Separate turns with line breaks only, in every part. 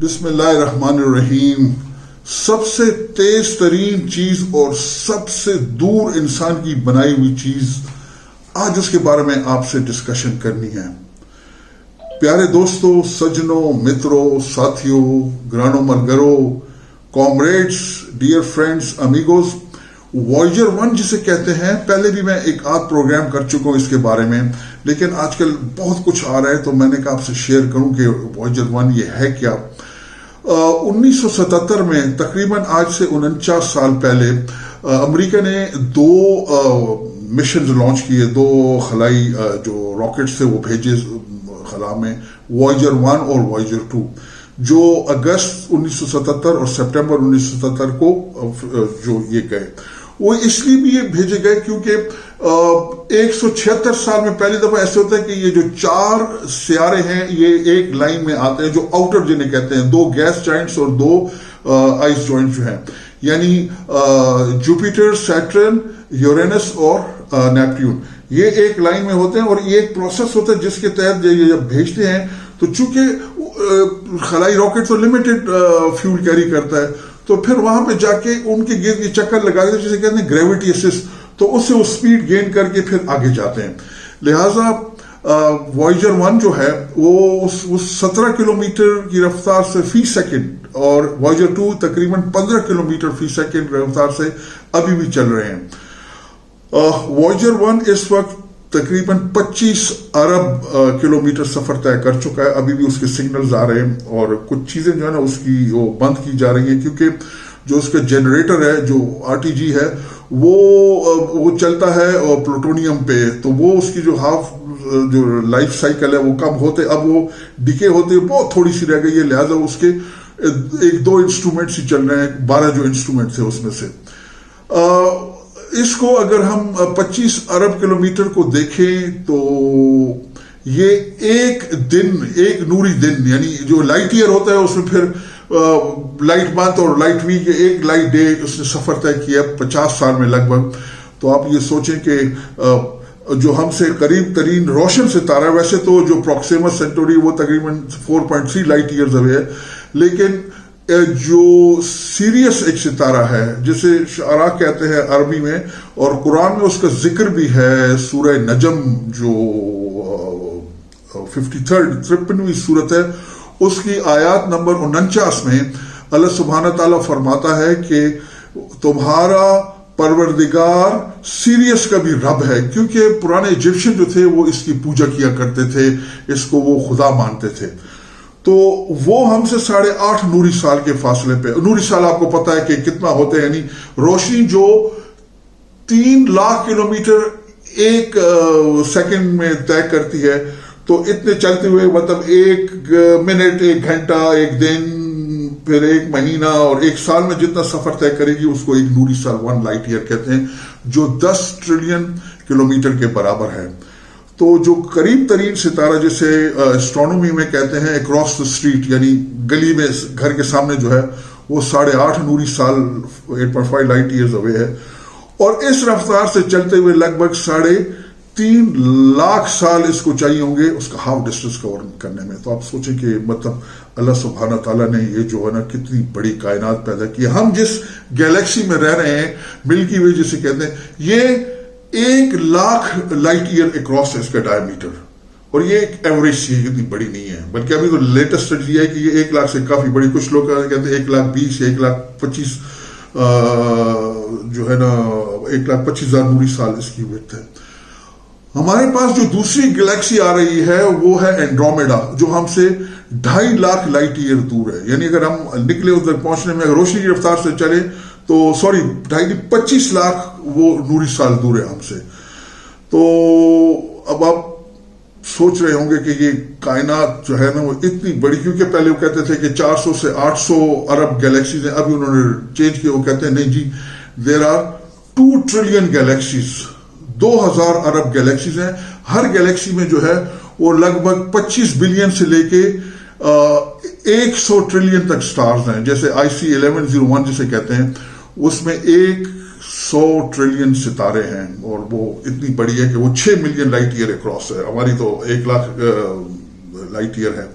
بسم اللہ الرحمن الرحیم. سب سے تیز ترین چیز اور سب سے دور انسان کی بنائی ہوئی چیز، آج اس کے بارے میں آپ سے ڈسکشن کرنی ہے. پیارے دوستوں، سجنوں، متروں، ساتھیوں، گرانو مرگروں، comrades, dear friends, amigos, Voyager 1 جسے کہتے ہیں، پہلے بھی میں ایک آدھ پروگرام کر چکا ہوں اس کے بارے میں، لیکن آج کل بہت کچھ آ رہا ہے تو میں نے کہا آپ سے شیئر کروں کہ وائجر 1 یہ ہے کیا. 1977 میں تقریباً آج سے 49 سال پہلے امریکہ نے 2 مشنز لانچ کیے، 2 خلائی جو راکٹس تھے وہ بھیجے خلا میں، وائجر 1 اور وائجر 2، جو اگست 1977 اور سپٹمبر 1977 کو جو یہ گئے. وہ اس لیے بھی یہ بھیجے گئے کیونکہ 176 سال میں پہلی دفعہ ایسے ہوتا ہے کہ یہ جو 4 سیارے ہیں یہ ایک لائن میں آتے ہیں، جو آؤٹر جنہیں کہتے ہیں، 2 گیس جوائنٹس اور 2 آئس جوائنٹس جو ہیں، یعنی جوپیٹر، سیٹرن، یورینس اور نیپٹیون، یہ ایک لائن میں ہوتے ہیں. اور یہ ایک پروسیس ہوتا ہے جس کے تحت یہ جب بھیجتے ہیں تو چونکہ خلائی راکٹ تو لمیٹڈ فیول کیری کرتا ہے، تو پھر وہاں پہ جا کے ان کے گرد یہ چکر لگا دیتے ہیں جسے کہتے ہیں گریوٹی اسسٹ، تو اس سے وہ سپیڈ گین کر کے پھر آگے جاتے ہیں. لہٰذا وائجر 1 جو ہے وہ 17 کلومیٹر کی رفتار سے فی سیکنڈ، اور وائجر 2 تقریباً 15 کلومیٹر فی سیکنڈ رفتار سے ابھی بھی چل رہے ہیں. وائجر 1 اس وقت تقریباً 25 ارب کلومیٹر سفر طے کر چکا ہے. ابھی بھی اس کے سگنلز آ رہے ہیں اور کچھ چیزیں جو ہے نا اس کی وہ بند کی جا رہی ہیں، کیونکہ جو اس کا جنریٹر ہے، جو RTG ہے، وہ چلتا ہے پلوٹونیم پہ، تو وہ اس کی جو لائف سائیکل ہے وہ کم ہوتے، اب وہ ڈکے ہوتے بہت تھوڑی سی رہ گئی ہے. لہٰذا اس کے 1-2 انسٹرومنٹس ہی چل رہے ہیں، 12 جو انسٹرومنٹ تھے اس میں سے. اس کو اگر ہم 25 ارب کلومیٹر کو دیکھیں تو یہ ایک نوری دن، یعنی جو لائٹ ایئر ہوتا ہے اس میں پھر لائٹ منتھ اور لائٹ ویک، ایک لائٹ ڈے اس نے سفر طے کیا 50 سال میں لگ بھگ. تو آپ یہ سوچیں کہ جو ہم سے قریب ترین روشن ستارہ ہے، ویسے تو جو پروکسیما سینٹوری وہ تقریباً 4.3 لائٹ ایئرز ہوئے ہے، لیکن جو سیریس ایک ستارہ ہے جسے شعراء کہتے ہیں عربی میں، اور قرآن میں اس کا ذکر بھی ہے، سورہ نجم جو 53ویں سورت ہے، اس کی آیات نمبر 49 میں اللہ سبحانہ تعالیٰ فرماتا ہے کہ تمہارا پروردگار سیریس کا بھی رب ہے، کیونکہ پرانے ایجپشن جو تھے وہ اس کی پوجا کیا کرتے تھے، اس کو وہ خدا مانتے تھے. تو وہ ہم سے 8.5 نوری سال کے فاصلے پہ، نوری سال آپ کو پتا ہے کہ کتنا ہوتے ہیں، یعنی روشنی جو 3 لاکھ کلومیٹر ایک سیکنڈ میں طے کرتی ہے، تو اتنے چلتے ہوئے مطلب 1 منٹ، 1 گھنٹہ، 1 دن، پھر 1 مہینہ اور 1 سال میں جتنا سفر طے کرے گی اس کو 1 نوری سال، 1 لائٹ ایئر کہتے ہیں، جو 10 ٹریلین کلومیٹر کے برابر ہے. تو جو قریب ترین ستارہ جسے اسٹرانومی میں کہتے ہیں اکراس دا اسٹریٹ، یعنی گلی میں گھر کے سامنے جو ہے، وہ 8.5 نوری سال، 8.5 لائٹ ایئرز اوے ہے. اور اس رفتار سے چلتے ہوئے لگ بھگ 3.5 لاکھ سال اس کو چاہیے ہوں گے اس کا ہاف ڈسٹینس کور کرنے میں. تو آپ سوچیں کہ مطلب اللہ سبحانہ تعالیٰ نے یہ جو ہے نا کتنی بڑی کائنات پیدا کی. ہم جس گیلیکسی میں رہ رہے ہیں، ملکی وے جسے کہتے ہیں، یہ 1 لاکھ لائٹ ایئر اکراس ہے اس کا ڈائیمیٹر، اور یہ ایک ایوریج سی ہے، اتنی بڑی نہیں ہے، بلکہ ابھی تو لیٹسٹ یہ ہے کہ یہ 1 لاکھ سے کافی بڑی. کچھ لوگ کہتے ہیں 1,20,000 یا 1,25,000 جو ہے نا 1,25,000 نوری سال اس کی وڈتھ ہے. ہمارے پاس جو دوسری گلیکسی آ رہی ہے وہ ہے اینڈرومیڈا، جو ہم سے 2.5 لاکھ لائٹ ایئر دور ہے. یعنی اگر ہم نکلے ادھر پہنچنے میں، اگر روشنی کی رفتار سے چلے تو 25 لاکھ وہ نوری سال دور ہے ہم سے. تو اب آپ سوچ رہے ہوں گے کہ یہ کائنات جو ہے نا وہ اتنی بڑی، کیونکہ پہلے وہ کہتے تھے کہ 400 سے 800 ارب گیلیکسیز ہیں، ابھی انہوں نے چینج کیا، وہ کہتے ہیں نہیں جی، دیر آر 2 ٹریلین گیلیکسیز، 2000 ارب گیلیکسیز ہیں. ہر گیلیکسی میں جو ہے وہ لگ بھگ 25 بلین سے لے کے 100 ٹریلین تک سٹارز ہیں. جیسے IC 1101 جسے کہتے ہیں، اس میں 100 ٹریلین ستارے ہیں، اور وہ اتنی بڑی ہے کہ وہ 6 ملین لائٹ ایئر اکراس ہے. ہماری تو 1 لاکھ لائٹ ایئر ہے.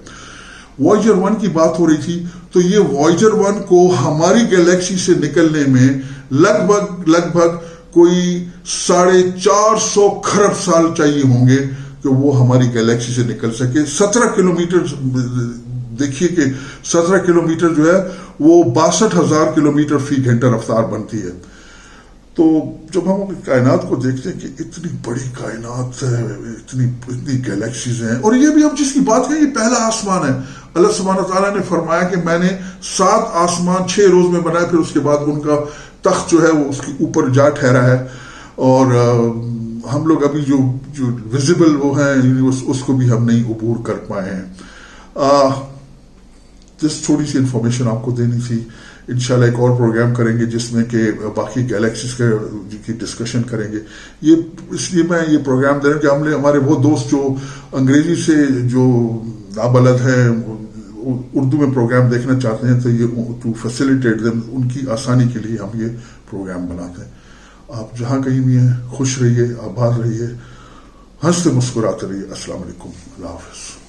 وائجر 1 کی بات ہو رہی تھی، تو یہ وائجر 1 کو ہماری گیلیکسی سے نکلنے میں لگ بھگ کوئی 450 کھرب سال چاہیے ہوں گے کہ وہ ہماری گیلیکسی سے نکل سکے. 17 کلومیٹر، دیکھیے کہ 17 کلومیٹر جو ہے وہ 62,000 کلومیٹر فی گھنٹہ رفتار بنتی ہے. تو جب ہم کائنات کو دیکھتے ہیں کہ اتنی بڑی کائنات ہے، اتنی گیلیکسیز ہیں، اور یہ بھی ہم جس کی بات کریں یہ پہلا آسمان ہے. اللہ سبحانہ تعالیٰ نے فرمایا کہ میں نے 7 آسمان 6 روز میں بنائے، پھر اس کے بعد ان کا تخت جو ہے وہ اس کے اوپر جا ٹھہرا ہے. اور ہم لوگ ابھی جو ویزیبل وہ ہیں اس کو بھی ہم نہیں عبور کر پائے ہیں. جس تھوڑی سی انفارمیشن آپ کو دینی تھی. انشاءاللہ ایک اور پروگرام کریں گے جس میں کہ باقی گیلیکسیز کی ڈسکشن کریں گے. اس لیے میں یہ پروگرام دے رہا ہوں کہ ہمارے وہ دوست جو انگریزی سے جو نابلد ہیں اردو میں پروگرام دیکھنا چاہتے ہیں، تو یہ ٹو فیسیلیٹیٹ دیم، ان کی آسانی کے لیے ہم یہ پروگرام بناتے ہیں. آپ جہاں کہیں بھی ہیں خوش رہیے، آباد رہیے، ہنستے مسکراتے رہیے. السلام علیکم، اللہ حافظ.